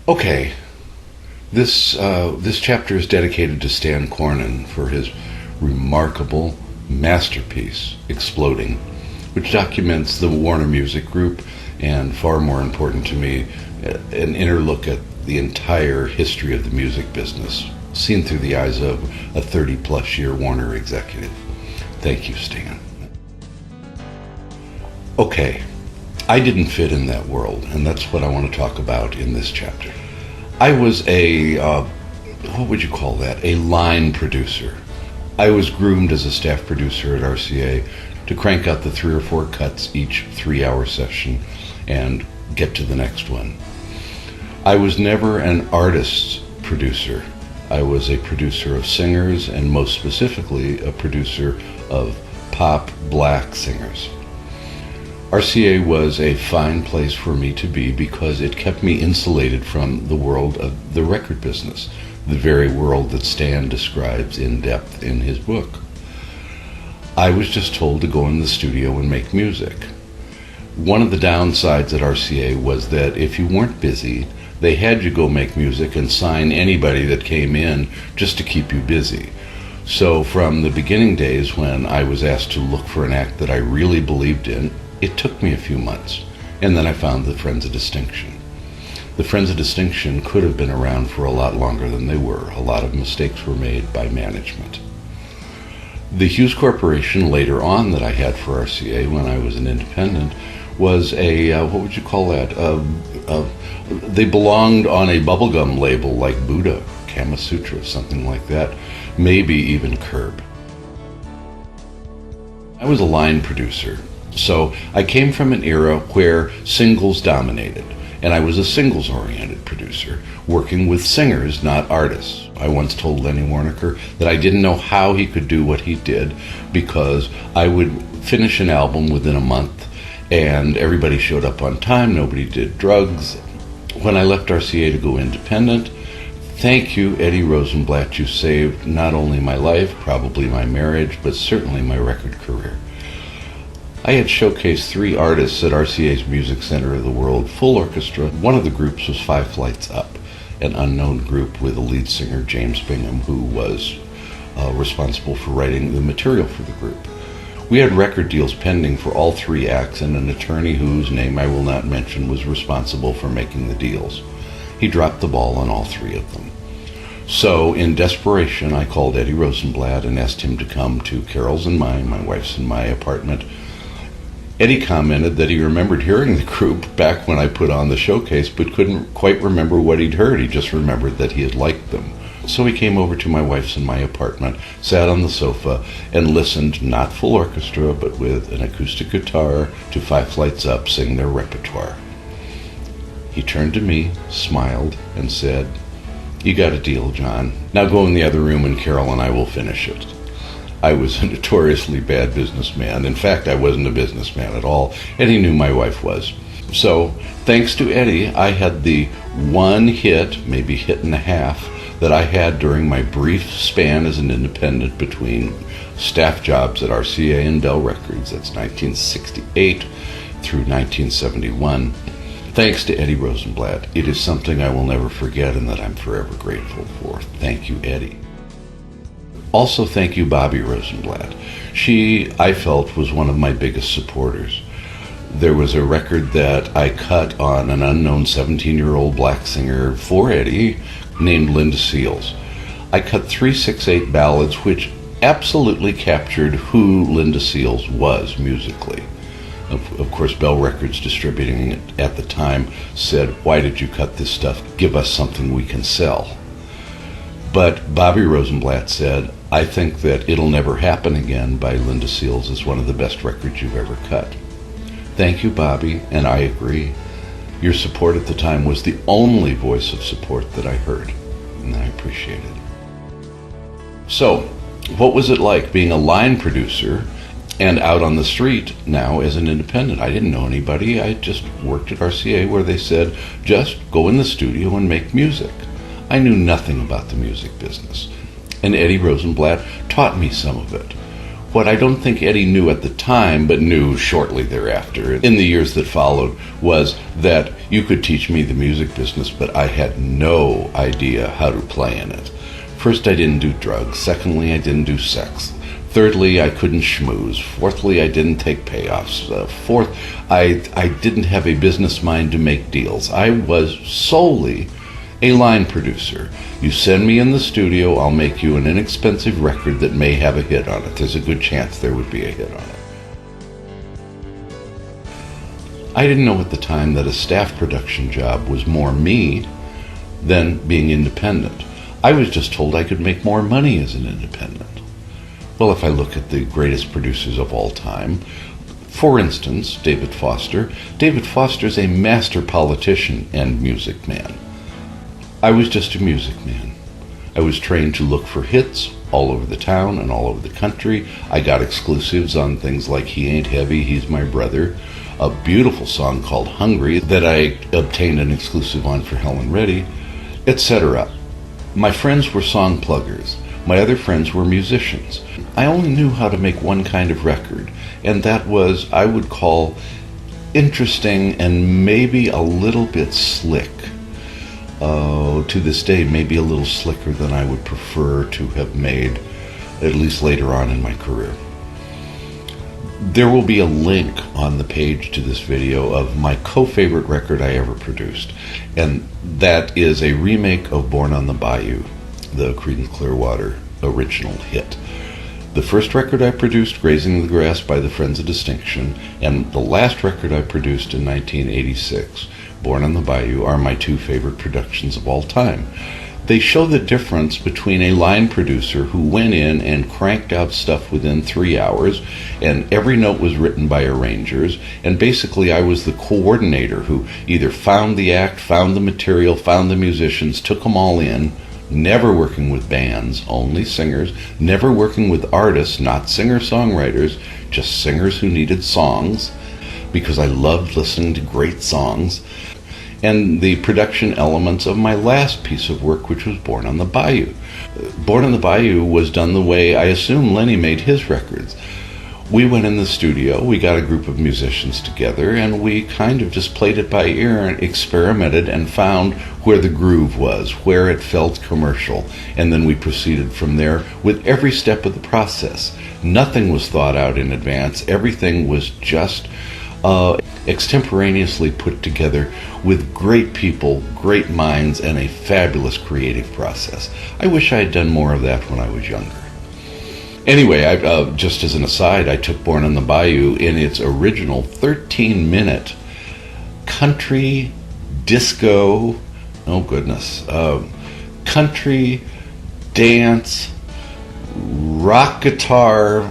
Okay, this chapter is dedicated to Stan Cornen for his remarkable masterpiece, Exploding, which documents the Warner Music Group and, far more important to me, an inner look at the entire history of the music business, seen through the eyes of a 30-plus year Warner executive. Thank you, Stan. Okay, I didn't fit in that world, and that's what I want to talk about in this chapter. I was what would you call that? A line producer. I was groomed as a staff producer at RCA to crank out the 3 or 4 cuts each 3-hour session and get to the next one. I was never an artist's producer. I was a producer of singers, and most specifically a producer of pop black singers. RCA was a fine place for me to be because it kept me insulated from the world of the record business, the very world that Stan describes in depth in his book. I was just told to go in the studio and make music. One of the downsides at RCA was that if you weren't busy, they had you go make music and sign anybody that came in just to keep you busy. So from the beginning days when I was asked to look for an act that I really believed in, it took me a few months, and then I found the Friends of Distinction. The Friends of Distinction could have been around for a lot longer than they were. A lot of mistakes were made by management. The Hughes Corporation later on that I had for RCA when I was an independent was a, what would you call that? They belonged on a bubblegum label like Buddha, Kama Sutra, something like that, maybe even Curb. I was a line producer. So I came from an era where singles dominated, and I was a singles-oriented producer, working with singers, not artists. I once told Lenny Kravitz that I didn't know how he could do what he did because I would finish an album within a month, and everybody showed up on time, nobody did drugs. When I left RCA to go independent, thank you, Eddie Rosenblatt, you saved not only my life, probably my marriage, but certainly my record career. I had showcased 3 artists at RCA's Music Center of the World, full orchestra. One of the groups was 5 Flights Up, an unknown group with a lead singer, James Bingham, who was responsible for writing the material for the group. We had record deals pending for all 3 acts, and an attorney whose name I will not mention was responsible for making the deals. He dropped the ball on all 3 of them. So, in desperation, I called Eddie Rosenblatt and asked him to come to Carol's and mine, my wife's and my apartment. Eddie commented that he remembered hearing the group back when I put on the showcase, but couldn't quite remember what he'd heard. He just remembered that he had liked them. So he came over to my wife's and my apartment, sat on the sofa, and listened, not full orchestra, but with an acoustic guitar, to 5 Flights Up sing their repertoire. He turned to me, smiled, and said, "You got a deal, John. Now go in the other room and Carol and I will finish it." I was a notoriously bad businessman. In fact, I wasn't a businessman at all, and he knew my wife was. So, thanks to Eddie, I had the one hit, maybe hit and a half, that I had during my brief span as an independent between staff jobs at RCA and Bell Records. That's 1968 through 1971. Thanks to Eddie Rosenblatt. It is something I will never forget and that I'm forever grateful for. Thank you, Eddie. Also, thank you, Bobby Rosenblatt. She, I felt, was one of my biggest supporters. There was a record that I cut on an unknown 17-year-old black singer for Eddie named Linda Seals. I cut 3/6/8 ballads which absolutely captured who Linda Seals was musically. Of course, Bell Records distributing it at the time said, "Why did you cut this stuff? Give us something we can sell." But Bobby Rosenblatt said, "I think that It'll Never Happen Again by Linda Seals is one of the best records you've ever cut." Thank you, Bobby, and I agree. Your support at the time was the only voice of support that I heard, and I appreciate it. So, what was it like being a line producer and out on the street now as an independent? I didn't know anybody. I just worked at RCA where they said, just go in the studio and make music. I knew nothing about the music business, and Eddie Rosenblatt taught me some of it. What I don't think Eddie knew at the time, but knew shortly thereafter, in the years that followed, was that you could teach me the music business, but I had no idea how to play in it. First, I didn't do drugs. Secondly, I didn't do sex. Thirdly, I couldn't schmooze. Fourthly, I didn't take payoffs. Fourth, I didn't have a business mind to make deals. I was solely a line producer. You send me in the studio, I'll make you an inexpensive record that may have a hit on it. There's a good chance there would be a hit on it. I didn't know at the time that a staff production job was more me than being independent. I was just told I could make more money as an independent. Well, if I look at the greatest producers of all time, for instance, David Foster. David Foster's a master politician and music man. I was just a music man. I was trained to look for hits all over the town and all over the country. I got exclusives on things like He Ain't Heavy, He's My Brother, a beautiful song called Hungry that I obtained an exclusive on for Helen Reddy, etc. My friends were song pluggers. My other friends were musicians. I only knew how to make one kind of record, and that was, I would call, interesting and maybe a little bit slick. To this day, maybe a little slicker than I would prefer to have made, at least later on in my career. There will be a link on the page to this video of my co-favorite record I ever produced, and that is a remake of Born on the Bayou, the Creedence Clearwater original hit. The first record I produced, Grazing the Grass by the Friends of Distinction, and the last record I produced in 1986, Born on the Bayou, are my two favorite productions of all time. They show the difference between a line producer who went in and cranked out stuff within 3 hours, and every note was written by arrangers, and basically I was the coordinator who either found the act, found the material, found the musicians, took them all in, never working with bands, only singers, never working with artists, not singer-songwriters, just singers who needed songs, because I loved listening to great songs, and the production elements of my last piece of work, which was Born on the Bayou. Born on the Bayou was done the way I assume Lenny made his records. We went in the studio, we got a group of musicians together, and we kind of just played it by ear and experimented and found where the groove was, where it felt commercial, and then we proceeded from there with every step of the process. Nothing was thought out in advance. Everything was just extemporaneously put together with great people, great minds, and a fabulous creative process. I wish I had done more of that when I was younger. Anyway, just as an aside, I took Born on the Bayou in its original 13-minute country, disco, oh goodness, country, dance, rock guitar,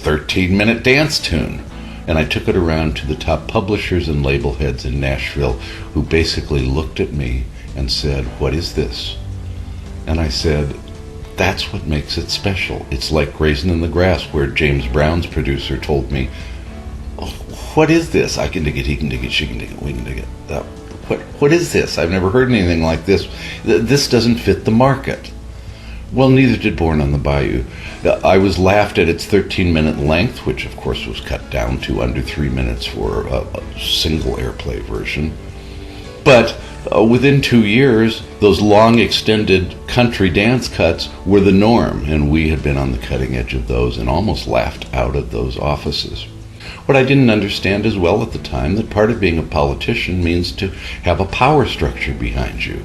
13-minute dance tune. And I took it around to the top publishers and label heads in Nashville, who basically looked at me and said, "What is this?" And I said, "That's what makes it special. It's like Grazing in the Grass," where James Brown's producer told me, "Oh, what is this? I can dig it, he can dig it, she can dig it, we can dig it. What is this? I've never heard anything like this. This doesn't fit the market." Well, neither did Born on the Bayou. I was laughed at its 13-minute length, which of course was cut down to under 3 minutes for a single airplay version. But within 2 years, those long extended country dance cuts were the norm, and we had been on the cutting edge of those and almost laughed out of those offices. What I didn't understand as well at the time, that part of being a politician means to have a power structure behind you.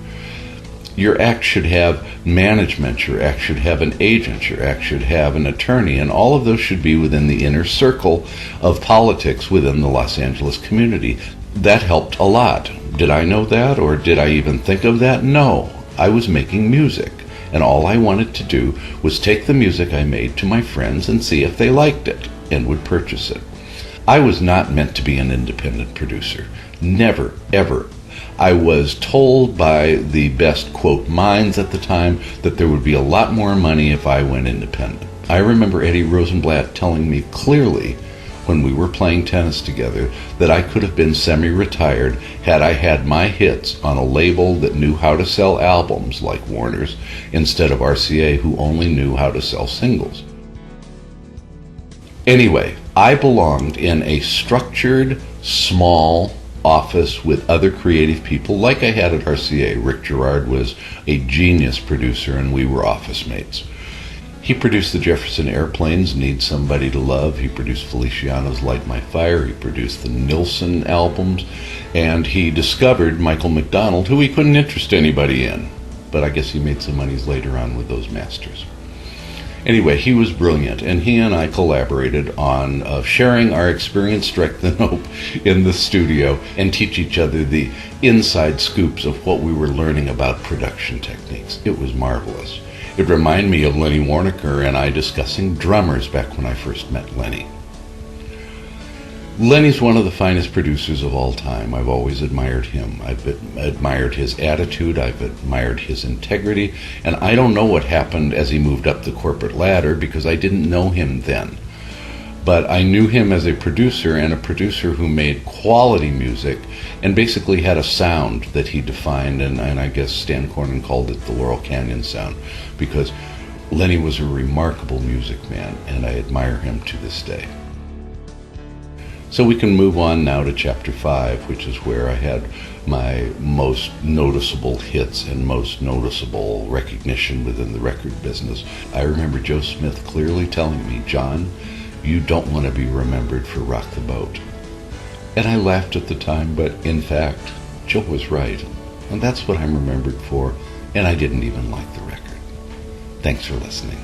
Your act should have management, your act should have an agent, your act should have an attorney, and all of those should be within the inner circle of politics within the Los Angeles community. That helped a lot. Did I know that, or did I even think of that? No. I was making music, and all I wanted to do was take the music I made to my friends and see if they liked it and would purchase it. I was not meant to be an independent producer. Never, ever. I was told by the best, quote, minds at the time that there would be a lot more money if I went independent. I remember Eddie Rosenblatt telling me clearly when we were playing tennis together that I could have been semi-retired had I had my hits on a label that knew how to sell albums like Warner's instead of RCA, who only knew how to sell singles. Anyway, I belonged in a structured, small office with other creative people like I had at RCA. Rick Gerard was a genius producer and we were office mates. He produced the Jefferson Airplanes' Need Somebody to Love. He produced Feliciano's Light My Fire. He produced the Nilsson albums. And he discovered Michael McDonald, who he couldn't interest anybody in. But I guess he made some monies later on with those masters. Anyway, he was brilliant, and he and I collaborated on sharing our experience, strength, and hope in the studio and teach each other the inside scoops of what we were learning about production techniques. It was marvelous. It reminded me of Lenny Warnaker and I discussing drummers back when I first met Lenny. Lenny's one of the finest producers of all time. I've always admired him. I've admired his attitude. I've admired his integrity. And I don't know what happened as he moved up the corporate ladder because I didn't know him then. But I knew him as a producer, and a producer who made quality music and basically had a sound that he defined, and I guess Stan Cornin called it the Laurel Canyon sound, because Lenny was a remarkable music man, and I admire him to this day. So we can move on now to Chapter 5, which is where I had my most noticeable hits and most noticeable recognition within the record business. I remember Joe Smith clearly telling me, "John, you don't want to be remembered for Rock the Boat." And I laughed at the time, but in fact, Joe was right. And that's what I'm remembered for, and I didn't even like the record. Thanks for listening.